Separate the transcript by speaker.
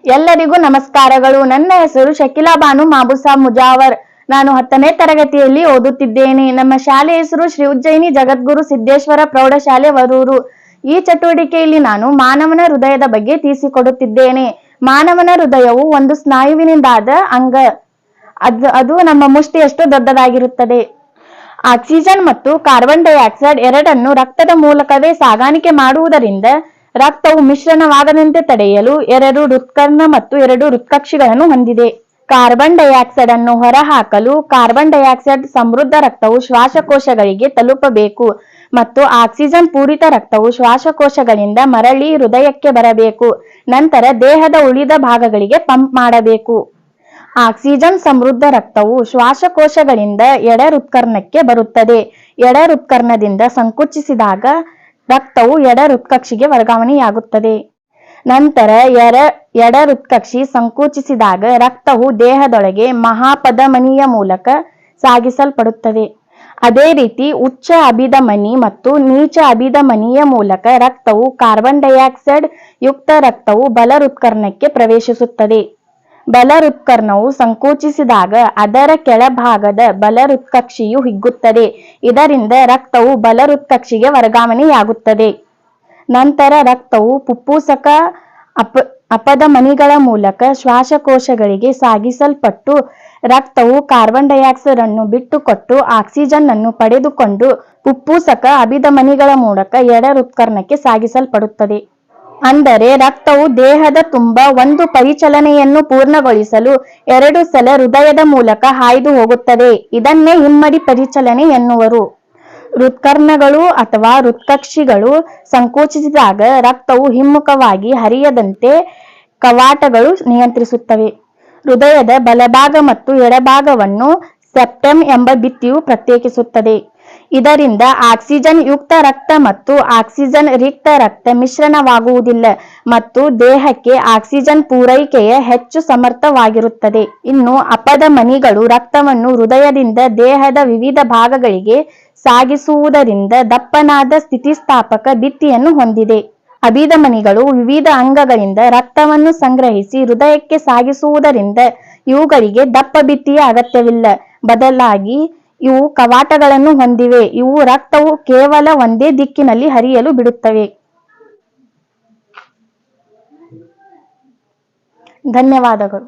Speaker 1: ಎಲ್ಲರಿಗೂ ನಮಸ್ಕಾರಗಳು. ನನ್ನ ಹೆಸರು ಶಕಿಲಾ ಬಾನು ಮಾಬುಸಾ ಮುಜಾವರ್. ನಾನು 10ನೇ ತರಗತಿಯಲ್ಲಿ ಓದುತ್ತಿದ್ದೇನೆ. ನಮ್ಮ ಶಾಲೆ ಹೆಸರು ಶ್ರೀ ಉಜ್ಜಯಿನಿ ಜಗದ್ಗುರು ಸಿದ್ದೇಶ್ವರ ಪ್ರೌಢಶಾಲೆ ವರೂರು. ಈ ಚಟುವಟಿಕೆಯಲ್ಲಿ ನಾನು ಮಾನವನ ಹೃದಯದ ಬಗ್ಗೆ ತಿಳಿಸಿಕೊಡುತ್ತಿದ್ದೇನೆ. ಮಾನವನ ಹೃದಯವು ಒಂದು ಸ್ನಾಯುವಿನಿಂದಾದ ಅಂಗ. ಅದು ನಮ್ಮ ಮುಷ್ಟಿಯಷ್ಟು ದೊಡ್ಡದಾಗಿರುತ್ತದೆ. ಆಕ್ಸಿಜನ್ ಮತ್ತು ಕಾರ್ಬನ್ ಡೈಆಕ್ಸೈಡ್ ಎರಡನ್ನು ರಕ್ತದ ಮೂಲಕವೇ ಸಾಗಾಣಿಕೆ ಮಾಡುವುದರಿಂದ ರಕ್ತವು ಮಿಶ್ರಣವಾಗದಂತೆ ತಡೆಯಲು 2 ಹೃತ್ಕರ್ಣ ಮತ್ತು 2 ಹೃತ್ಕಕ್ಷಿಗಳನ್ನು ಹೊಂದಿದೆ. ಕಾರ್ಬನ್ ಡೈಆಕ್ಸೈಡ್ ಅನ್ನು ಹೊರಹಾಕಲು ಕಾರ್ಬನ್ ಡೈಆಕ್ಸೈಡ್ ಸಮೃದ್ಧ ರಕ್ತವು ಶ್ವಾಸಕೋಶಗಳಿಗೆ ತಲುಪಬೇಕು ಮತ್ತು ಆಕ್ಸಿಜನ್ ಪೂರಿತ ರಕ್ತವು ಶ್ವಾಸಕೋಶಗಳಿಂದ ಮರಳಿ ಹೃದಯಕ್ಕೆ ಬರಬೇಕು. ನಂತರ ದೇಹದ ಉಳಿದ ಭಾಗಗಳಿಗೆ ಪಂಪ್ ಮಾಡಬೇಕು. ಆಕ್ಸಿಜನ್ ಸಮೃದ್ಧ ರಕ್ತವು ಶ್ವಾಸಕೋಶಗಳಿಂದ ಎಡ ಹೃತ್ಕರ್ಣಕ್ಕೆ ಬರುತ್ತದೆ. ಎಡ ಹೃತ್ಕರ್ಣದಿಂದ ಸಂಕುಚಿಸಿದಾಗ ರಕ್ತವು ಎಡ ಹೃತ್ಕಕ್ಷಿಗೆ ವರ್ಗಾವಣೆಯಾಗುತ್ತದೆ. ನಂತರ ಎಡ ಹೃತ್ಕಕ್ಷಿ ಸಂಕುಚಿಸಿದಾಗ ರಕ್ತವು ದೇಹದೊಳಗೆ ಮಹಾಪಧಮನಿಯ ಮೂಲಕ ಸಾಗಿಸಲ್ಪಡುತ್ತದೆ. ಅದೇ ರೀತಿ ಉಚ್ಚ ಅಭಿಧಮನಿ ಮತ್ತು ನೀಚ ಅಭಿಧಮನಿಯ ಮೂಲಕ ರಕ್ತವು ಕಾರ್ಬನ್ ಡೈಆಕ್ಸೈಡ್ ಯುಕ್ತ ರಕ್ತವು ಬಲ ಹೃತ್ಕರ್ಣಕ್ಕೆ ಪ್ರವೇಶಿಸುತ್ತದೆ. ಬಲ ಹೃತ್ಕರ್ಣವು ಸಂಕುಚಿಸಿದಾಗ ಅದರ ಕೆಳಭಾಗದ ಬಲ ಹೃತ್ಕಕ್ಷಿಯು ಹಿಗ್ಗುತ್ತದೆ. ಇದರಿಂದ ರಕ್ತವು ಬಲ ಹೃತ್ಕಕ್ಷಿಗೆ ವರ್ಗಾವಣೆಯಾಗುತ್ತದೆ. ನಂತರ ರಕ್ತವು ಪುಪ್ಪುಸಕ ಅಪಧಮನಿಗಳ ಮೂಲಕ ಶ್ವಾಸಕೋಶಗಳಿಗೆ ಸಾಗಿಸಲ್ಪಟ್ಟು ರಕ್ತವು ಕಾರ್ಬನ್ ಡೈಆಕ್ಸೈಡ್ ಅನ್ನು ಬಿಟ್ಟುಕೊಟ್ಟು ಆಕ್ಸಿಜನ್ ಅನ್ನು ಪಡೆದುಕೊಂಡು ಪುಪ್ಪುಸಕ ಅಭಿಧಮನಿಗಳ ಮೂಲಕ ಎಡ ಹೃತ್ಕರ್ಣಕ್ಕೆ ಸಾಗಿಸಲ್ಪಡುತ್ತದೆ. ಅಂದರೆ ರಕ್ತವು ದೇಹದ ತುಂಬ ಒಂದು ಪರಿಚಲನೆಯನ್ನು ಪೂರ್ಣಗೊಳಿಸಲು 2 ಸಲ ಹೃದಯದ ಮೂಲಕ ಹಾಯ್ದು ಹೋಗುತ್ತದೆ. ಇದನ್ನೇ ಹಿಮ್ಮಡಿ ಪರಿಚಲನೆ ಎನ್ನುವರು. ಹೃತ್ಕರ್ಣಗಳು ಅಥವಾ ಹೃತ್ಕಕ್ಷಿಗಳು ಸಂಕೋಚಿಸಿದಾಗ ರಕ್ತವು ಹಿಮ್ಮುಖವಾಗಿ ಹರಿಯದಂತೆ ಕವಾಟಗಳು ನಿಯಂತ್ರಿಸುತ್ತವೆ. ಹೃದಯದ ಬಲಭಾಗ ಮತ್ತು ಎಡಭಾಗವನ್ನು ಸೆಪ್ಟಮ್ ಎಂಬ ಭಿತ್ತಿಯು ಪ್ರತ್ಯೇಕಿಸುತ್ತದೆ. ಇದರಿಂದ ಆಕ್ಸಿಜನ್ ಯುಕ್ತ ರಕ್ತ ಮತ್ತು ಆಕ್ಸಿಜನ್ ರಿಕ್ತ ರಕ್ತ ಮಿಶ್ರಣವಾಗುವುದಿಲ್ಲ ಮತ್ತು ದೇಹಕ್ಕೆ ಆಕ್ಸಿಜನ್ ಪೂರೈಕೆಯ ಹೆಚ್ಚು ಸಮರ್ಥವಾಗಿರುತ್ತದೆ. ಇನ್ನು ಅಪಧಮನಿಗಳು ರಕ್ತವನ್ನು ಹೃದಯದಿಂದ ದೇಹದ ವಿವಿಧ ಭಾಗಗಳಿಗೆ ಸಾಗಿಸುವುದರಿಂದ ದಪ್ಪನಾದ ಸ್ಥಿತಿಸ್ಥಾಪಕ ಭಿತ್ತಿಯನ್ನು ಹೊಂದಿದೆ. ಅಭಿಧಮನಿಗಳು ವಿವಿಧ ಅಂಗಗಳಿಂದ ರಕ್ತವನ್ನು ಸಂಗ್ರಹಿಸಿ ಹೃದಯಕ್ಕೆ ಸಾಗಿಸುವುದರಿಂದ ಇವುಗಳಿಗೆ ದಪ್ಪ ಭಿತ್ತಿಯ ಅಗತ್ಯವಿಲ್ಲ. ಬದಲಾಗಿ ಇವು ಕವಾಟಗಳನ್ನು ಹೊಂದಿವೆ. ಇವು ರಕ್ತವು ಕೇವಲ ಒಂದೇ ದಿಕ್ಕಿನಲ್ಲಿ ಹರಿಯಲು ಬಿಡುತ್ತವೆ. ಧನ್ಯವಾದಗಳು.